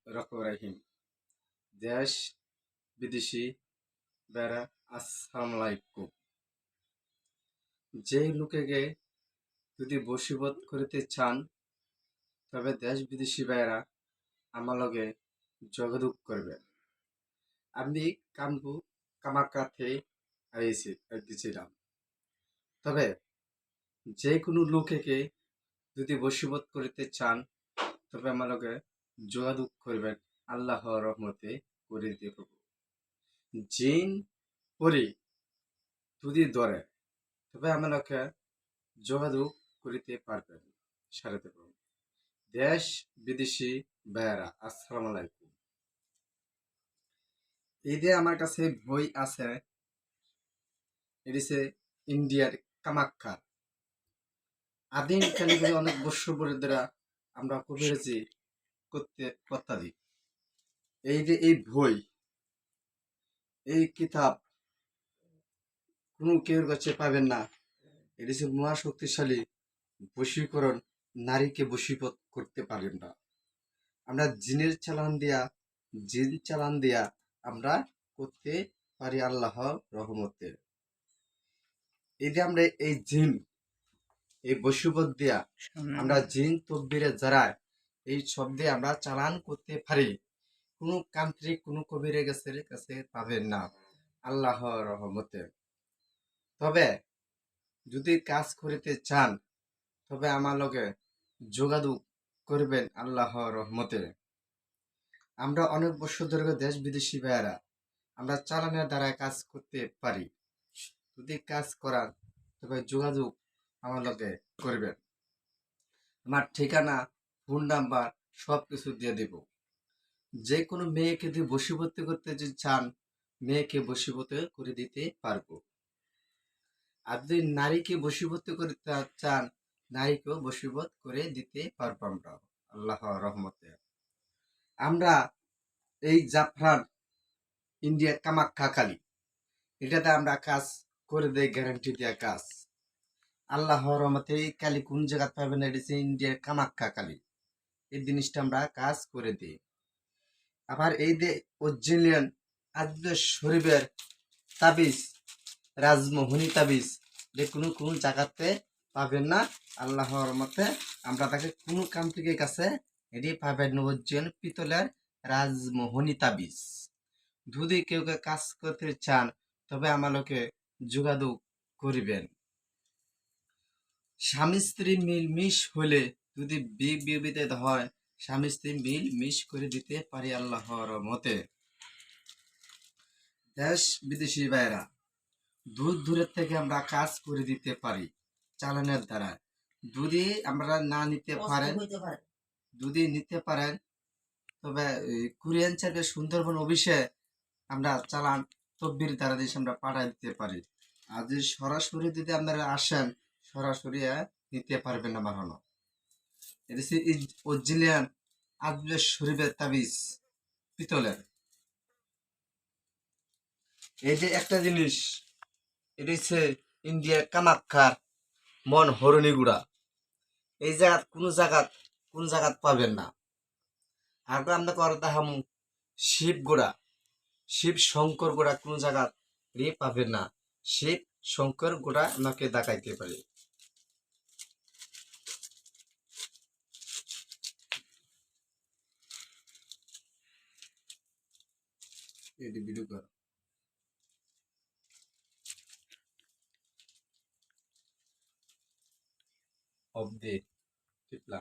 রহিম দেশ বিদেশি বেড়া আসসালামু আলাইকুম। যে লোকেকে যদি বশীভূত করিতে চান তবে দেশ বিদেশি বেড়া আমার লগে যোগাযোগ করবেন। আমি কামাখ্যাতে গেছিলাম। তবে যে কোনো লোকেকে যদি বশীভূত করিতে চান তবে আমার লগে যোগাযোগ করবেন। আল্লাহর রহমতে করে দেব। জিন পরি যদি ধরে তবে আমাকে যোগাযোগ করিতে পারবেন। সারাতে পারবেন। দেশ বিদেশি ভাইয়েরা আসসালামু আলাইকুম। এই যে আমার কাছে বই আছে, এটি ইন্ডিয়ার কামাখ্যা আদিম কালীগুলি অনেক বৎসর ধরে আমরা কবিরাজি করতে দিই। এই যে এই বই, এই কিতাব কোনো কেউ কাছে পাবেন না। এটি মহা শক্তিশালী বশীকরণ, নারীকে বশীভূত করতে পারেন না। আমরা জিন চালান দিয়া আমরা করতে পারি আল্লাহর রহমতে। এই যে আমরা এই জিন এই বশীভূত দিয়া আমরা জিন তকবীরে যারা এই সব দিয়ে আমরা চালান করতে পারি। কোনো তান্ত্রিক কোনো কবিরের কাছে পাবেন না আল্লাহর রহমতে। তবে যদি কাজ করিতে চান তবে আমার লগে যোগাযোগ করবেন আল্লাহর রহমতে। আমরা অনেক বছর ধরে দেশ বিদেশি ভাইয়েরা আমরা চালানের দ্বারা কাজ করতে পারি। যদি কাজ করার তবে যোগাযোগ আমার লগে করবেন। আমার ঠিকানা, ফোন নাম্বার সব কিছু দিয়ে দেব। যে কোনো মেয়েকে যদি বশীভূত করতে যদি চান, মেয়েকে বশীভূত করে দিতে পারবো। আর যদি নারীকে বশীভূত করতে চান, নারীকেও বশীভূত করে দিতে পারবো আমরা আল্লাহর রহমতে। আমরা এই জাফরান ইন্ডিয়া কামাখ্যা কালী এটাতে আমরা কাজ করে দেই, গ্যারান্টি দেওয়া কাজ। আল্লাহর রহমতে এই কালী কোন জায়গা পাবেন, এটা ইন্ডিয়ার কামাখ্যা কালী। এই জিনিসটা আমরা কাজ করে দিই। আবার এই যে অরিজিনাল আজদের শরীফের তাবিজ, রাজমোহনী তাবিজ, যে কোনো জায়গাতে পাবেন না আল্লাহর রহমতে। আমরা তাকে কোনো কান্ত্রিকের কাছে এটি পাবেন না। অরিজিনাল পিতলের রাজমোহনী তাবিজ। যদি কেউ কাজ করতে চান তবে আমাকে যোগাযোগ করিবেন। স্বামী স্ত্রী মিলমিশ হলে যদি বিবাহিত হয়, স্বামী স্ত্রী মিলমিশ করে দিতে পারি আল্লাহর রহমতে। দেশ বিদেশি ভাইরা দূরের থেকে আমরা কাজ করে দিতে পারি চালানের দ্বারা। যদি আমরা না নিতে পারেন তবে কুরিয়ান সার্ভিস সুন্দরবন অফিসে আমরা চালান তকবির দ্বারা দিয়ে আমরা পাঠাই দিতে পারি। আর যদি সরাসরি যদি আপনারা আসেন, সরাসরি নিতে পারবেন না বানানো। এটা হচ্ছে অরিজিনাল আজমের শরীফের তাবিজ পিতলের। এই যে একটা জিনিস, এটা হচ্ছে ইন্ডিয়ার কামাখ্যার মন হরণীগুড়া। এই জায়গা কোন জায়গাত পাবেন না। আর আমরা করে দেখামু শিব গোড়া, শিব শঙ্কর গোড়া কোন জায়গা পাবেন না। শিব শঙ্কর গোড়া আমাকে দেখাইতে পারে। এটি ভিডিও কর of the টিপলা।